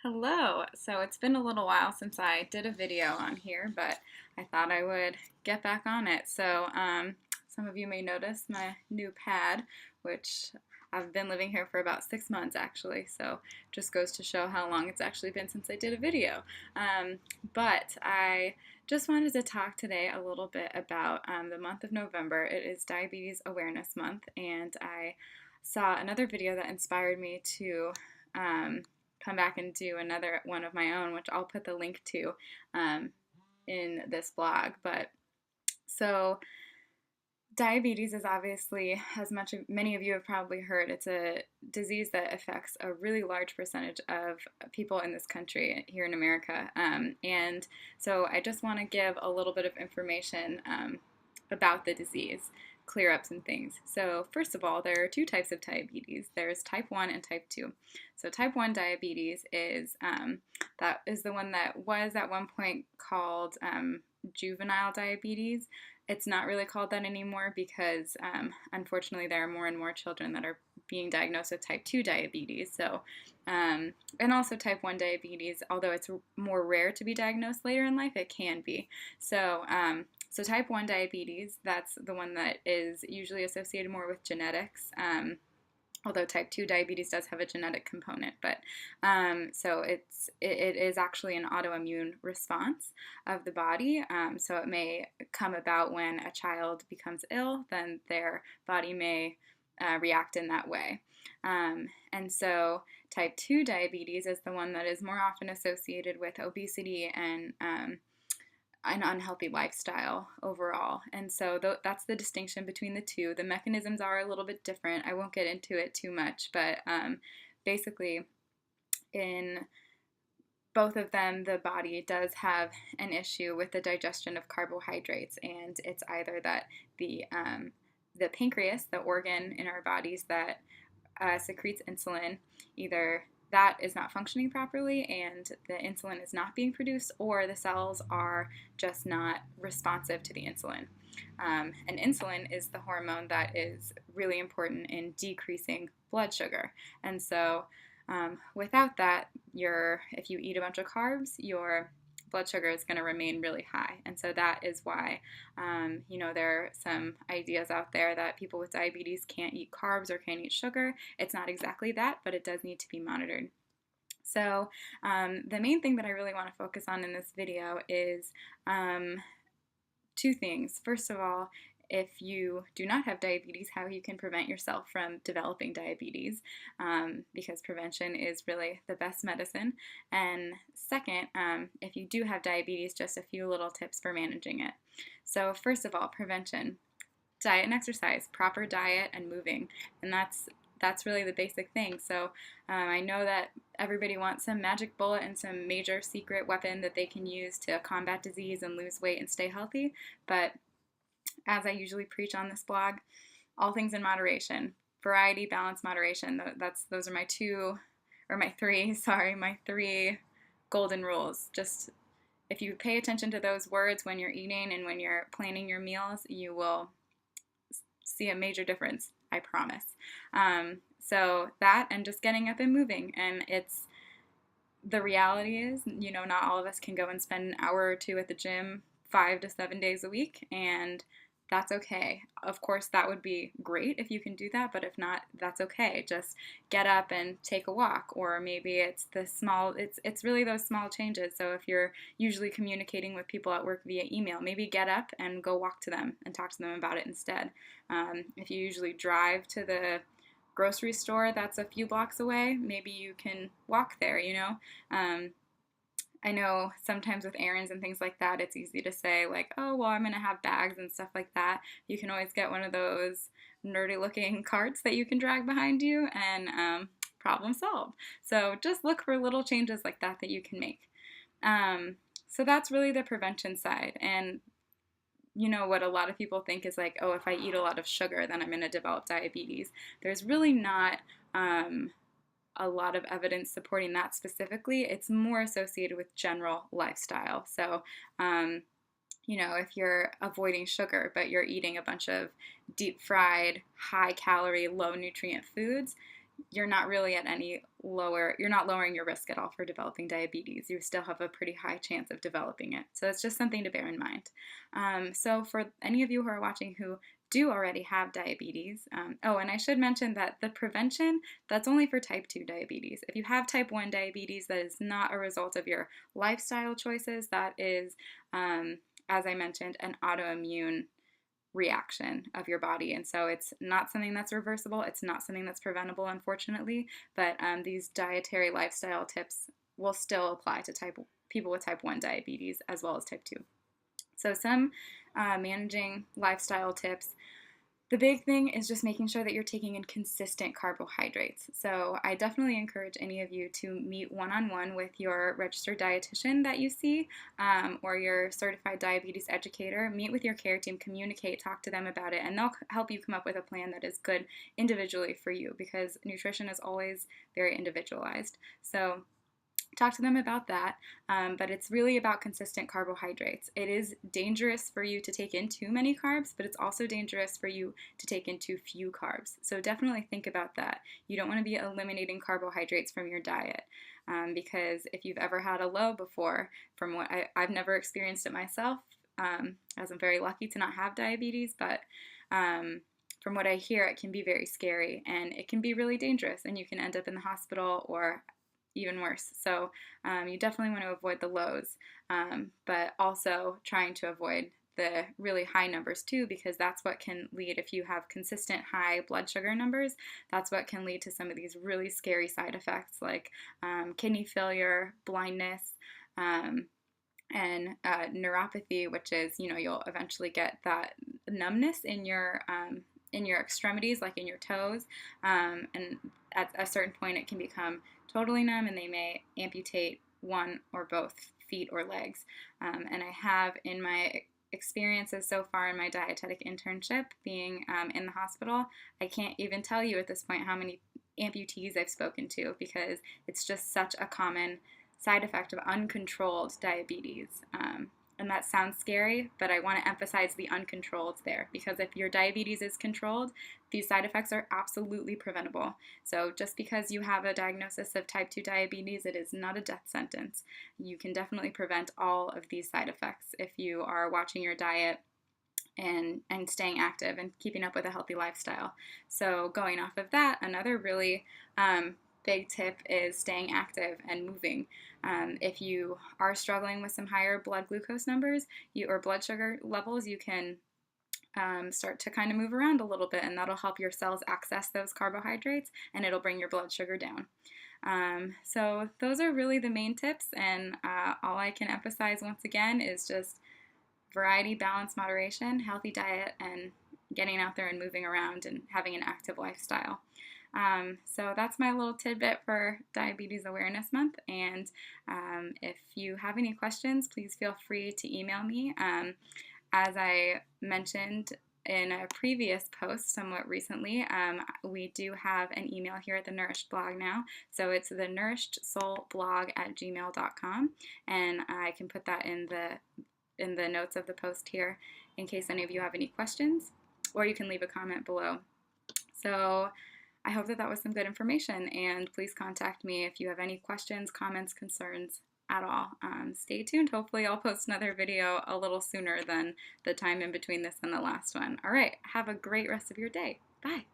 Hello. So it's been a little while since I did a video on here, but I thought I would get back on it. Some of you may notice my new pad, which I've been living here for about 6 months actually. So just goes to show how long it's actually been since I did a video. But I just wanted to talk today a little bit about the month of November. It is Diabetes Awareness Month, and I saw another video that inspired me to come back and do another one of my own, which I'll put the link to um, in this blog. But so diabetes is obviously, as much of many of you have probably heard, it's a disease that affects a really large percentage of people in this country here in America. And so I just want to give a little bit of information about the disease, clear up some things. So first of all, there are two types of diabetes. There's type 1 and type 2. So type 1 diabetes is that is the one that was at one point called juvenile diabetes. It's not really called that anymore because unfortunately there are more and more children that are being diagnosed with type 2 diabetes. And also type 1 diabetes, although it's more rare to be diagnosed later in life, it can be. So type 1 diabetes, that's the one that is usually associated more with genetics, although type 2 diabetes does have a genetic component. But so it is actually an autoimmune response of the body. So it may come about when a child becomes ill, then their body may react in that way. And so type 2 diabetes is the one that is more often associated with obesity and an unhealthy lifestyle overall. And so that's the distinction between the two. The mechanisms are a little bit different. I won't get into it too much, but basically in both of them, the body does have an issue with the digestion of carbohydrates, and it's either that the pancreas, the organ in our bodies that secretes insulin, either that is not functioning properly and the insulin is not being produced, or the cells are just not responsive to the insulin. And insulin is the hormone that is really important in decreasing blood sugar. And so without that, if you eat a bunch of carbs, your blood sugar is going to remain really high. And so that is why, there are some ideas out there that people with diabetes can't eat carbs or can't eat sugar. It's not exactly that, but it does need to be monitored. So the main thing that I really want to focus on in this video is two things. First of all, if you do not have diabetes, how you can prevent yourself from developing diabetes, because prevention is really the best medicine. And second, if you do have diabetes, just a few little tips for managing it. So first of all, prevention. Diet and exercise, proper diet and moving. And that's really the basic thing. So I know that everybody wants some magic bullet and some major secret weapon that they can use to combat disease and lose weight and stay healthy, but as I usually preach on this blog, all things in moderation. Variety, balance, moderation. Those are my three golden rules. Just if you pay attention to those words when you're eating and when you're planning your meals, you will see a major difference, I promise. So that and just getting up and moving. And the reality is, not all of us can go and spend an hour or two at the gym 5 to 7 days a week, and that's okay. Of course, that would be great if you can do that, but if not, that's okay. Just get up and take a walk, or maybe it's it's really those small changes. So if you're usually communicating with people at work via email, maybe get up and go walk to them and talk to them about it instead. If you usually drive to the grocery store that's a few blocks away, maybe you can walk there, I know sometimes with errands and things like that, it's easy to say like, oh, well, I'm going to have bags and stuff like that. You can always get one of those nerdy looking carts that you can drag behind you, and problem solved. So just look for little changes like that you can make. So that's really the prevention side. And what a lot of people think is like, oh, if I eat a lot of sugar, then I'm going to develop diabetes. There's really not a lot of evidence supporting that specifically. It's more associated with general lifestyle. So, if you're avoiding sugar, but you're eating a bunch of deep fried, high calorie, low nutrient foods, you're not really at any lower, you're not lowering your risk at all for developing diabetes. You still have a pretty high chance of developing it. So it's just something to bear in mind. So for any of you who are watching who do already have diabetes, oh, and I should mention that the prevention, that's only for type 2 diabetes. If you have type 1 diabetes, that is not a result of your lifestyle choices. That is, as I mentioned, an autoimmune reaction of your body. And so it's not something that's reversible. It's not something that's preventable, unfortunately. But these dietary lifestyle tips will still apply to people with type 1 diabetes as well as type 2. So some managing lifestyle tips. The big thing is just making sure that you're taking in consistent carbohydrates. So I definitely encourage any of you to meet one-on-one with your registered dietitian that you see, or your certified diabetes educator. Meet with your care team, communicate, talk to them about it, and they'll help you come up with a plan that is good individually for you, because nutrition is always very individualized. So talk to them about that, but it's really about consistent carbohydrates. It is dangerous for you to take in too many carbs, but it's also dangerous for you to take in too few carbs. So definitely think about that. You don't want to be eliminating carbohydrates from your diet, because if you've ever had a low before, from what I've never experienced it myself, as I'm very lucky to not have diabetes, but from what I hear, it can be very scary and it can be really dangerous, and you can end up in the hospital or even worse. So you definitely want to avoid the lows, but also trying to avoid the really high numbers too, because that's what can lead, if you have consistent high blood sugar numbers, that's what can lead to some of these really scary side effects like kidney failure, blindness, and neuropathy, which is, you'll eventually get that numbness in your extremities, like in your toes, and at a certain point it can become totally numb, and they may amputate one or both feet or legs. And I have, in my experiences so far in my dietetic internship, being in the hospital, I can't even tell you at this point how many amputees I've spoken to, because it's just such a common side effect of uncontrolled diabetes. And that sounds scary, but I want to emphasize the uncontrolled there, because if your diabetes is controlled, these side effects are absolutely preventable. So just because you have a diagnosis of type 2 diabetes, it is not a death sentence. You can definitely prevent all of these side effects if you are watching your diet and staying active and keeping up with a healthy lifestyle. So going off of that, another really big tip is staying active and moving. If you are struggling with some higher blood glucose numbers or blood sugar levels, you can start to kind of move around a little bit, and that'll help your cells access those carbohydrates, and it'll bring your blood sugar down. So those are really the main tips, and all I can emphasize once again is just variety, balance, moderation, healthy diet, and getting out there and moving around and having an active lifestyle. So that's my little tidbit for Diabetes Awareness Month, and if you have any questions, please feel free to email me. As I mentioned in a previous post somewhat recently, we do have an email here at the Nourished blog now, so it's the nourishedsoulblog@gmail.com, and I can put that in the notes of the post here in case any of you have any questions, or you can leave a comment below. So I hope that was some good information, and please contact me if you have any questions, comments, concerns at all. Stay tuned. Hopefully I'll post another video a little sooner than the time in between this and the last one. All right, have a great rest of your day. Bye.